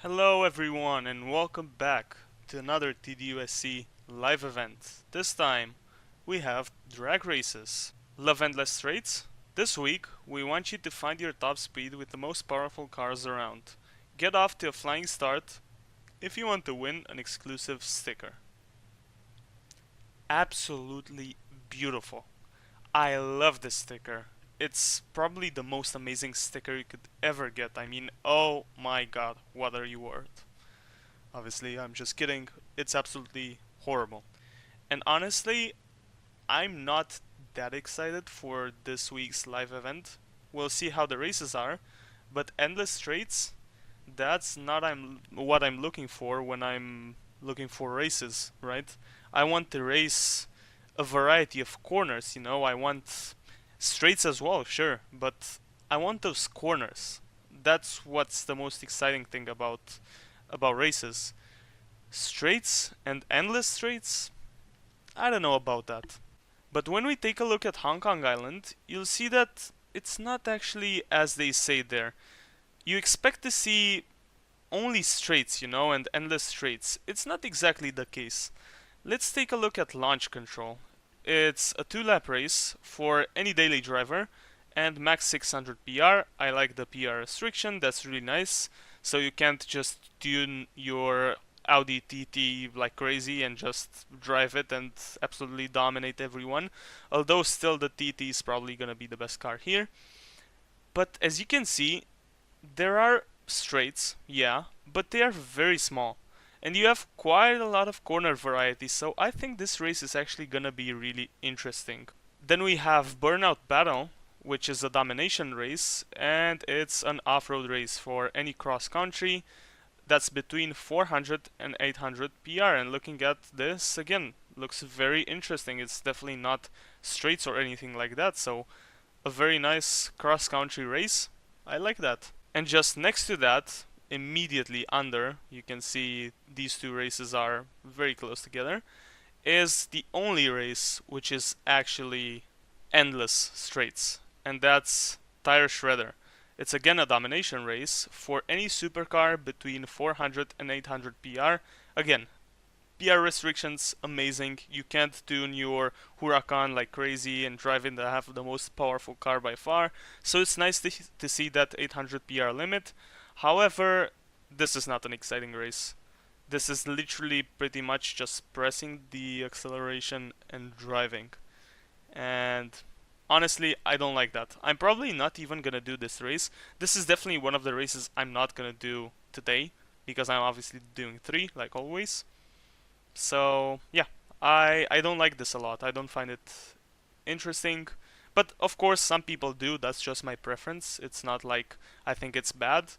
Hello everyone and welcome back to another TDU SC Live Event. This time we have drag races. Love endless straights? This week we want you to find your top speed with the most powerful cars around. Get off to a flying start if you want to win an exclusive sticker. Absolutely beautiful. I love this sticker. It's probably the most amazing sticker you could ever get. I mean, oh my god, what are you worth? Obviously, I'm just kidding. It's absolutely horrible. And honestly, I'm not that excited for this week's live event. We'll see how the races are, but endless straights, that's not what I'm looking for when I'm looking for races, right? I want to race a variety of corners, I want straights as well, sure, but I want those corners. That's what's the most exciting thing about races. Straights and endless straights? I don't know about that. But when we take a look at Hong Kong Island, you'll see that it's not actually as they say there. You expect to see only straights, and endless straights. It's not exactly the case. Let's take a look at launch control. It's a 2-lap race for any daily driver and max 600 PR. I like the PR restriction, that's really nice. So you can't just tune your Audi TT like crazy and just drive it and absolutely dominate everyone. Although still the TT is probably gonna be the best car here. But as you can see, there are straights, yeah, but they are very small. And you have quite a lot of corner variety, so I think this race is actually gonna be really interesting. Then we have Burnout Battle, which is a domination race, and it's an off-road race for any cross-country that's between 400 and 800 PR. And looking at this, again, looks very interesting. It's definitely not straights or anything like that, so a very nice cross-country race. I like that. And just next to that, immediately under, you can see these two races are very close together, is the only race which is actually endless straights, and that's Tire Shredder. It's again a domination race for any supercar between 400 and 800 PR. Again, PR restrictions, amazing. You can't tune your Huracan like crazy and drive in the have the most powerful car by far. So it's nice to see that 800 PR limit. However, this is not an exciting race. This is literally pretty much just pressing the acceleration and driving. And honestly, I don't like that. I'm probably not even gonna do this race. This is definitely one of the races I'm not gonna do today, because I'm obviously doing 3, like always. So, yeah, I don't like this a lot. I don't find it interesting. But of course, some people do. That's just my preference. It's not like I think it's bad.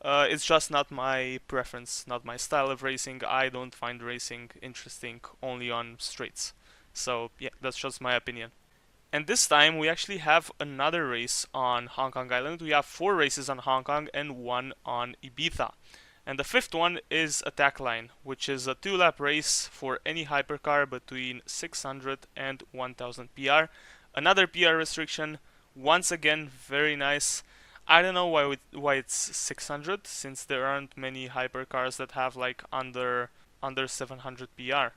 It's just not my preference, not my style of racing. I don't find racing interesting only on straights. So, yeah, that's just my opinion. And this time we actually have another race on Hong Kong Island. We have 4 races on Hong Kong and 1 on Ibiza. And the 5th one is Attack Line, which is a 2-lap race for any hypercar between 600 and 1000 PR. Another PR restriction, once again very nice. I don't know why it's 600, since there aren't many hypercars that have like under 700 PR.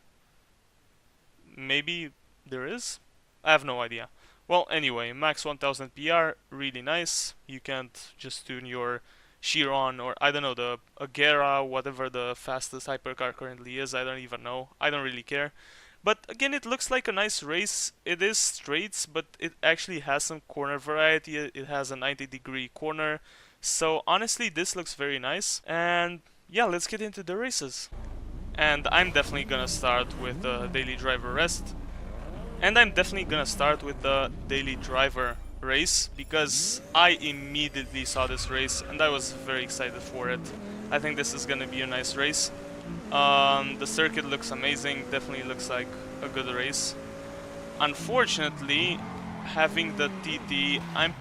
Maybe there is? I have no idea. Well, anyway, max 1000 PR, really nice. You can't just tune your Chiron or I don't know, the Agera, whatever the fastest hypercar currently is. I don't even know. I don't really care. But again, it looks like a nice race. It is straights, but it actually has some corner variety. It has a 90-degree corner. So honestly, this looks very nice. And yeah, let's get into the races. And I'm definitely gonna start with the daily driver rest. And I'm definitely gonna start with the daily driver race, because I immediately saw this race and I was very excited for it. I think this is gonna be a nice race. The circuit looks amazing, definitely looks like a good race. Unfortunately, having the TT, I'm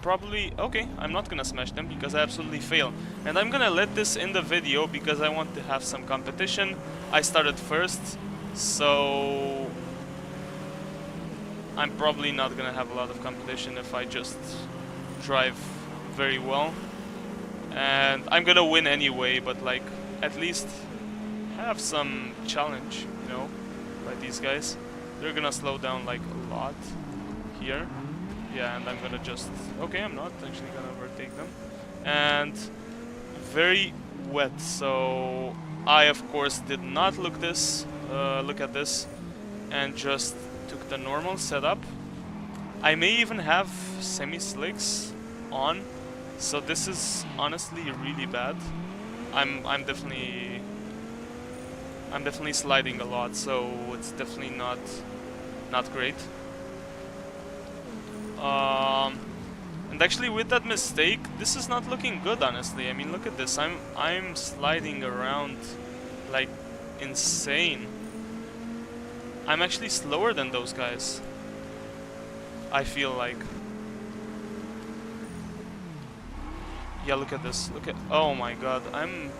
not gonna smash them because I absolutely fail. And I'm gonna let this in the video because I want to have some competition. I started first, so I'm probably not gonna have a lot of competition if I just drive very well. And I'm gonna win anyway, but like, at least have some challenge, you know, by these guys. They're gonna slow down like a lot here. Yeah, and I'm gonna just... Okay, I'm not actually gonna overtake them. And very wet, so I of course did not look at this and just took the normal setup. I may even have semi-slicks on, so this is honestly really bad. I'm definitely sliding a lot, so it's definitely not great. And actually with that mistake, this is not looking good, honestly. I mean, look at this. I'm sliding around like insane. I'm actually slower than those guys, I feel like. Yeah, look at this. Look at... Oh my god, I'm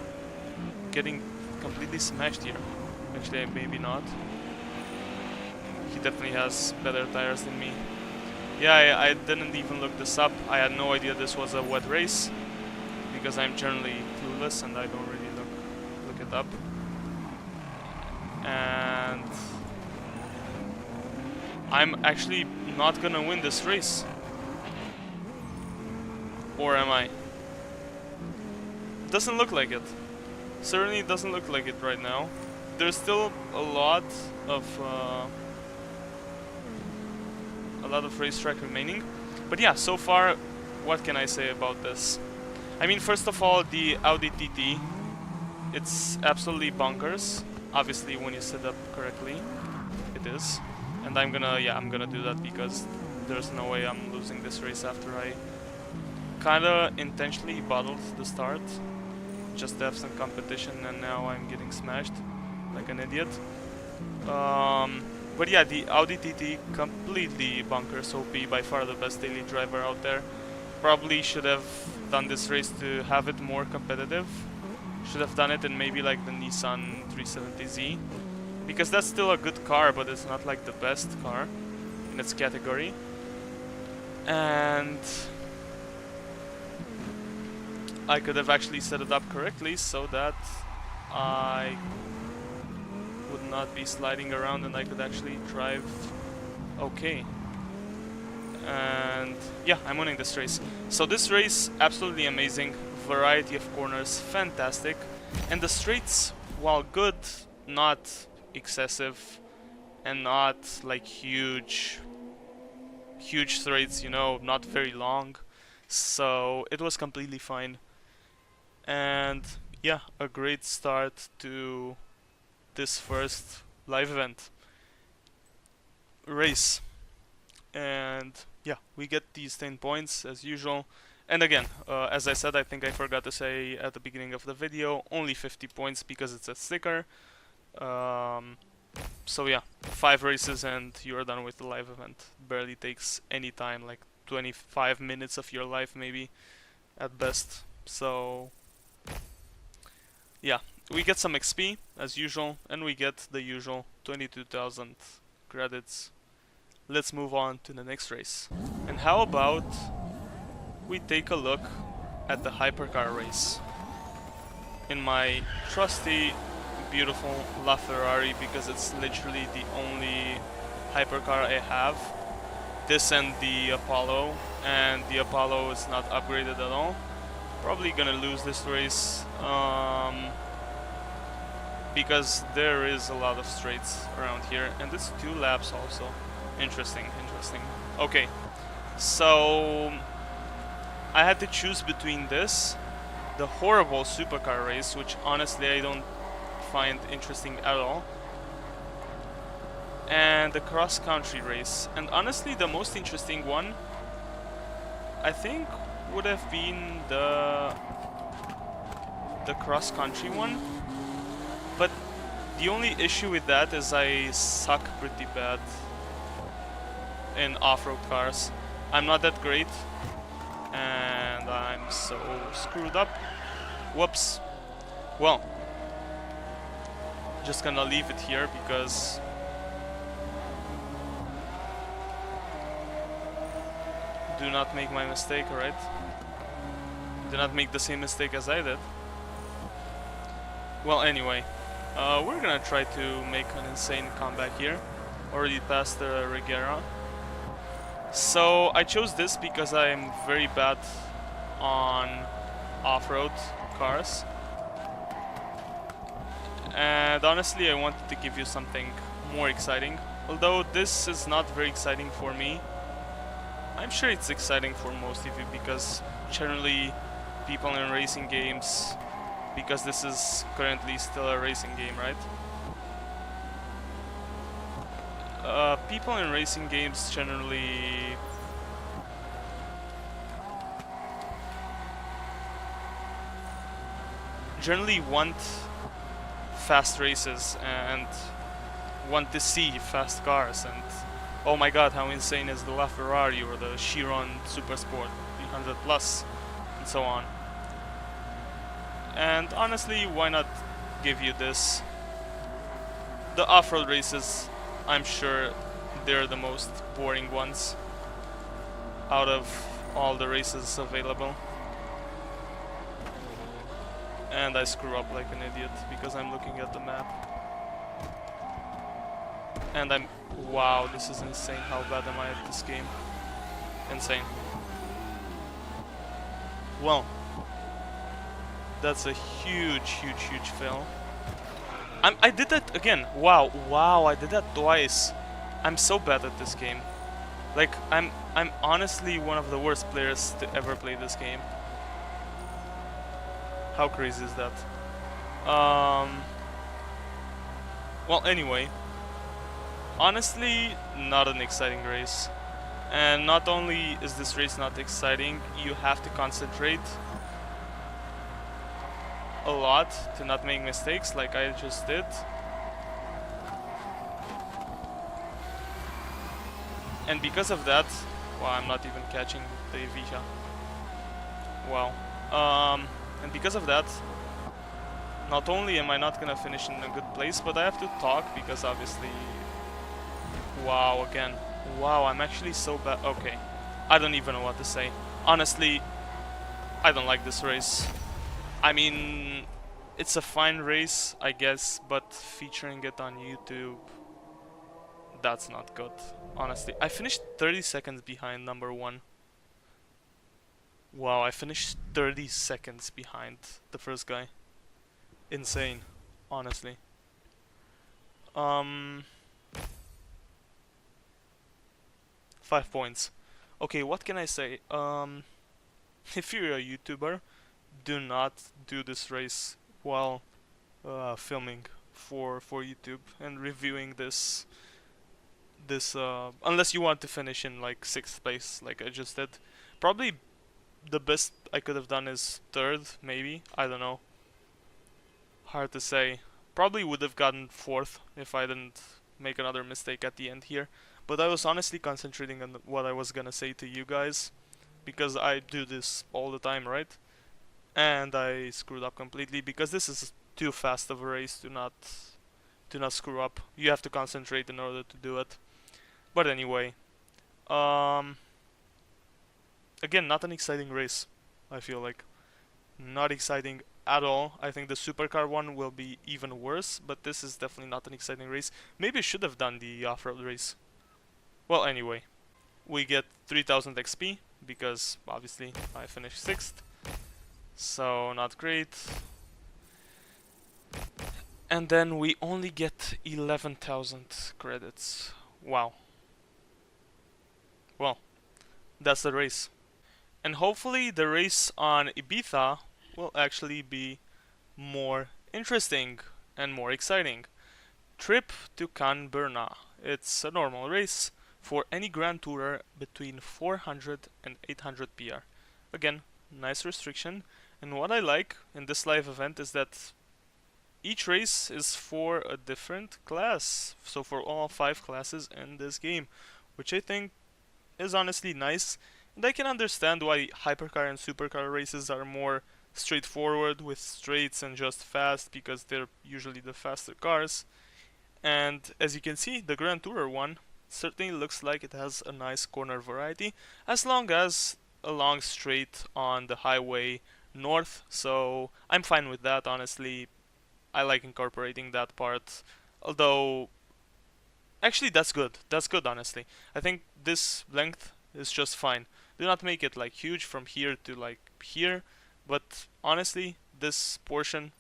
getting completely smashed here. Actually, maybe not. He definitely has better tires than me. Yeah, I didn't even look this up. I had no idea this was a wet race, because I'm generally clueless and I don't really look it up. And I'm actually not gonna win this race. Or am I? Doesn't look like it. Certainly doesn't look like it right now. There's still a lot of racetrack remaining. But yeah, so far, what can I say about this? I mean, first of all, the Audi TT, it's absolutely bonkers. Obviously, when you set up correctly, it is. And I'm gonna do that because there's no way I'm losing this race after I kinda intentionally bottled the start just to have some competition, and now I'm getting smashed like an idiot. But yeah, the Audi TT, completely bonkers OP, by far the best daily driver out there. Probably should have done this race to have it more competitive. Should have done it in maybe like the Nissan 370Z, because that's still a good car, but it's not like the best car in its category. And I could have actually set it up correctly so that I would not be sliding around and I could actually drive okay. And yeah, I'm winning this race. So this race, absolutely amazing. Variety of corners, fantastic. And the straights, while good, not excessive and not like huge straights, you know, not very long. So it was completely fine. And yeah, a great start to this first live event race. And yeah, we get these 10 points as usual. And again, as I said, I think I forgot to say at the beginning of the video, only 50 points because it's a sticker. So yeah, 5 races and you're done with the live event. Barely takes any time, like 25 minutes of your life maybe at best. So yeah, we get some XP as usual, and we get the usual 22,000 credits. Let's move on to the next race. And how about we take a look at the hypercar race in my trusty, beautiful LaFerrari, because it's literally the only hypercar I have. This and the Apollo, and the Apollo is not upgraded at all. Probably gonna lose this race because there is a lot of straights around here, and it's 2 laps also. Interesting. Okay, so I had to choose between this, the horrible supercar race, which honestly I don't find interesting at all, and the cross-country race. And honestly, the most interesting one, I think, would have been the cross-country one. But the only issue with that is I suck pretty bad in off-road cars. I'm not that great, and I'm so screwed up. Whoops. Well, just gonna leave it here because do not make my mistake, alright? Do not make the same mistake as I did. Well, anyway, we're gonna try to make an insane comeback here. Already past the Regera. So I chose this because I'm very bad on off-road cars. And honestly, I wanted to give you something more exciting. Although this is not very exciting for me, I'm sure it's exciting for most of you because generally people in racing games, because this is currently still a racing game, right? People in racing games generally want fast races and want to see fast cars, and oh my god, how insane is the LaFerrari or the Chiron Supersport 300 Plus and so on. And honestly, why not give you this? The off-road races, I'm sure they're the most boring ones out of all the races available. And I screw up like an idiot because I'm looking at the map. And wow, this is insane. How bad am I at this game? Insane. Well, that's a huge fail. I did that again. Wow, I did that twice. I'm so bad at this game. Like, I'm honestly one of the worst players to ever play this game. How crazy is that? Well, anyway. Honestly, not an exciting race. And not only is this race not exciting, you have to concentrate a lot to not make mistakes like I just did. And because of that, wow, I'm not even catching the Vija. Wow. And because of that, not only am I not gonna finish in a good place, but I have to talk because obviously... Wow, again. Wow, I'm actually so bad. Okay. I don't even know what to say. Honestly, I don't like this race. I mean, it's a fine race, I guess, but featuring it on YouTube, that's not good. Honestly, I finished 30 seconds behind number 1. Wow, I finished 30 seconds behind the first guy. Insane, honestly. 5 points. Okay, what can I say? If you're a YouTuber, do not do this race while filming for YouTube and reviewing this unless you want to finish in like 6th place like I just did. Probably the best I could have done is 3rd, maybe. I don't know. Hard to say. Probably would have gotten 4th if I didn't make another mistake at the end here. But I was honestly concentrating on what I was gonna say to you guys, because I do this all the time, right? And I screwed up completely because this is too fast of a race to not screw up. You have to concentrate in order to do it. But anyway, again, not an exciting race. I feel like not exciting at all. I think the Supercar one will be even worse, but this is definitely not an exciting race. Maybe I should have done the off-road race. Well, anyway, we get 3000 XP because obviously I finished 6th. So not great. And then we only get 11,000 credits. Wow. Well, that's the race. And hopefully the race on Ibiza will actually be more interesting and more exciting. Trip to Can Berna. It's a normal race for any Grand Tourer between 400 and 800 PR. Again, nice restriction. And what I like in this live event is that each race is for a different class. So for all 5 classes in this game, which I think is honestly nice. And I can understand why hypercar and supercar races are more straightforward with straights and just fast because they're usually the faster cars. And as you can see, the Grand Tourer one certainly looks like it has a nice corner variety, as long as a long straight on the highway north, so I'm fine with that, honestly. I like incorporating that part. Although, actually, that's good. That's good, honestly. I think this length is just fine. Do not make it like huge from here to like here, but honestly, this portion,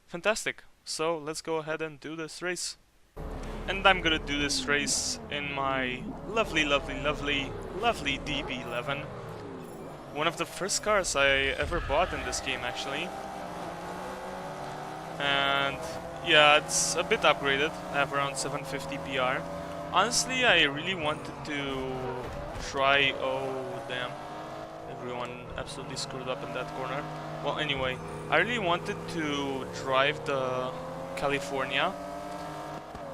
fantastic. So let's go ahead and do this race. And I'm gonna do this race in my lovely, lovely, lovely, lovely DB11. One of the first cars I ever bought in this game, actually. And yeah, it's a bit upgraded. I have around 750 PR. Honestly, I really wanted to try... Oh, damn. Everyone absolutely screwed up in that corner. Well, anyway, I really wanted to drive the California,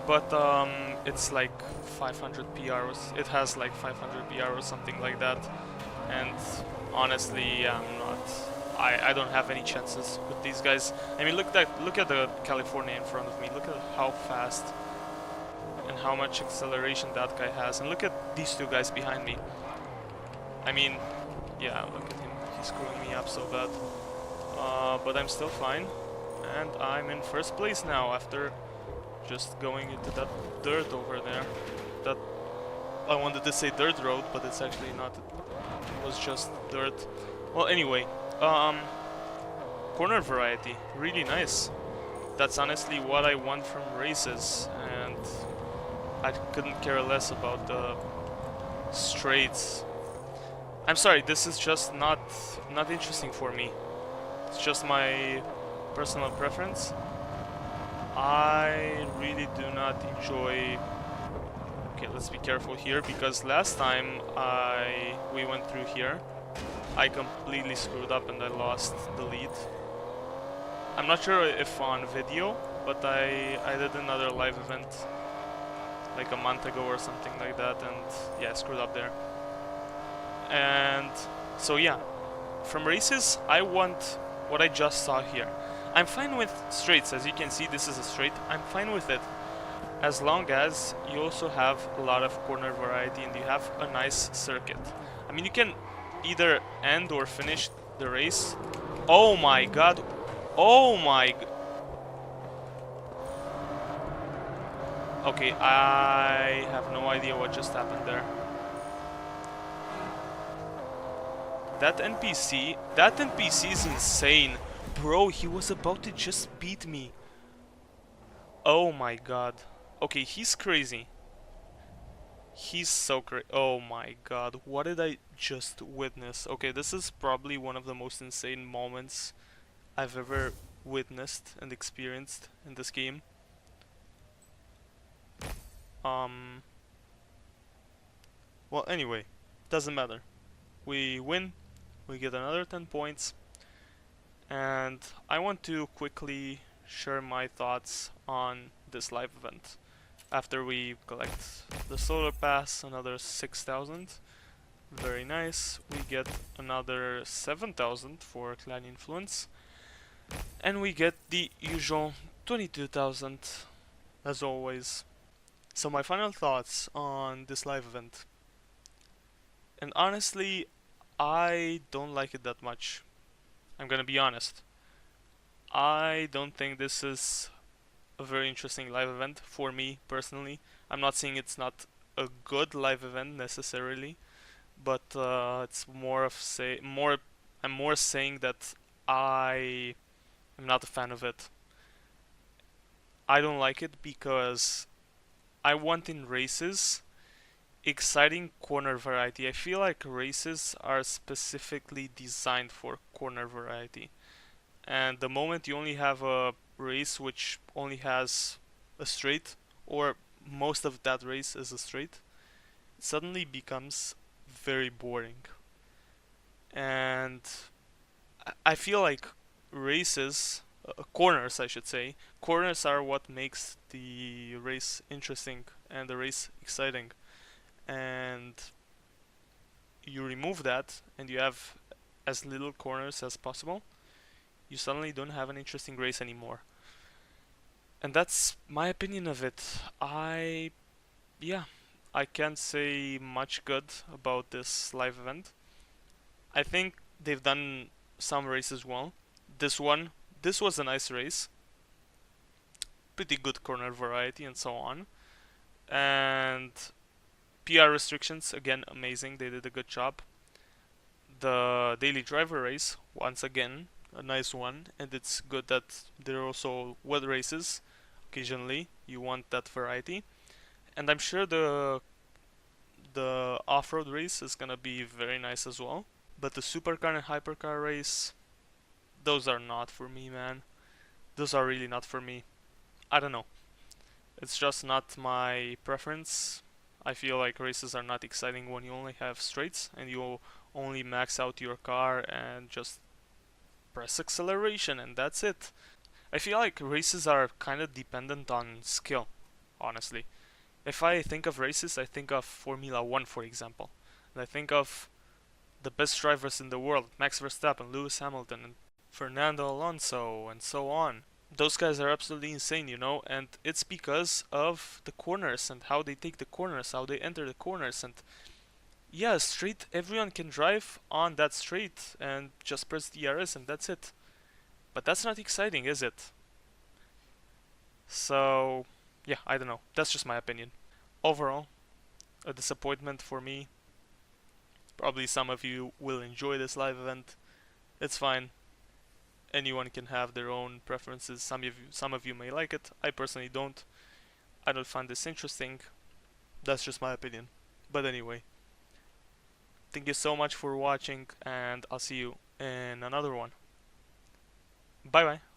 but it's like 500 PRs. It has like 500 PR or something like that, and honestly, I'm not. I don't have any chances with these guys. I mean, look at the California in front of me. Look at how fast and how much acceleration that guy has, and look at these two guys behind me. I mean, yeah, look at him. He's screwing me up so bad. But I'm still fine, and I'm in first place now after just going into that dirt over there. That I wanted to say dirt road, but it's actually not. It was just dirt. Well, anyway, corner variety, really nice. That's honestly what I want from races, and I couldn't care less about the straights. I'm sorry, this is just not interesting for me. It's just my personal preference. I really do not enjoy... Okay, let's be careful here, because last time we went through here, I completely screwed up and I lost the lead. I'm not sure if on video, but I did another live event like a month ago or something like that, and yeah, I screwed up there. And so yeah, from races, I want what I just saw here. I'm fine with straights. As you can see, this is a straight. I'm fine with it, as long as you also have a lot of corner variety and you have a nice circuit. I mean, you can either end or finish the race. Oh my god. Oh my... Okay, I have no idea what just happened there. That NPC is insane. Bro, he was about to just beat me. Oh my god. Okay, he's crazy. He's so crazy. Oh my god, what did I just witness? Okay, this is probably one of the most insane moments I've ever witnessed and experienced in this game. Well, anyway, doesn't matter. We win, we get another 10 points, and I want to quickly share my thoughts on this live event. After we collect the solar pass, another 6,000, very nice. We get another 7,000 for clan influence, and we get the usual 22,000 as always. So my final thoughts on this live event. And honestly, I don't like it that much. I'm gonna be honest. I don't think this is a very interesting live event for me personally. I'm not saying it's not a good live event necessarily, but it's more of I'm more saying that I am not a fan of it. I don't like it because I want in races exciting corner variety. I feel like races are specifically designed for corner variety. And the moment you only have a race which only has a straight, or most of that race is a straight, it suddenly becomes very boring. And I feel like races, corners I should say, corners are what makes the race interesting and the race exciting. And you remove that and you have as little corners as possible, you suddenly don't have an interesting race anymore. And that's my opinion of it. Yeah, I can't say much good about this live event. I think they've done some races well. This was a nice race. pretty good corner variety and so on. And PR restrictions, again, amazing. They did a good job. The daily driver race, once again, a nice one. And it's good that there are also wet races occasionally. You want that variety. And I'm sure the off-road race is gonna be very nice as well. But the Supercar and Hypercar race, those are not for me, man. Those are really not for me. I don't know. It's just not my preference. I feel like races are not exciting when you only have straights and you only max out your car and just press acceleration and that's it. I feel like races are kind of dependent on skill, honestly. If I think of races, I think of Formula 1, for example. And I think of the best drivers in the world, Max Verstappen, Lewis Hamilton, and Fernando Alonso, and so on. Those guys are absolutely insane, you know, and it's because of the corners and how they take the corners, how they enter the corners, and yeah, straight, everyone can drive on that straight and just press DRS and that's it. But that's not exciting, is it? So, yeah, I don't know. That's just my opinion. Overall, a disappointment for me. Probably some of you will enjoy this live event. It's fine. Anyone can have their own preferences. Some of you may like it. I personally don't. I don't find this interesting. That's just my opinion. But anyway, thank you so much for watching, and I'll see you in another one. Bye bye.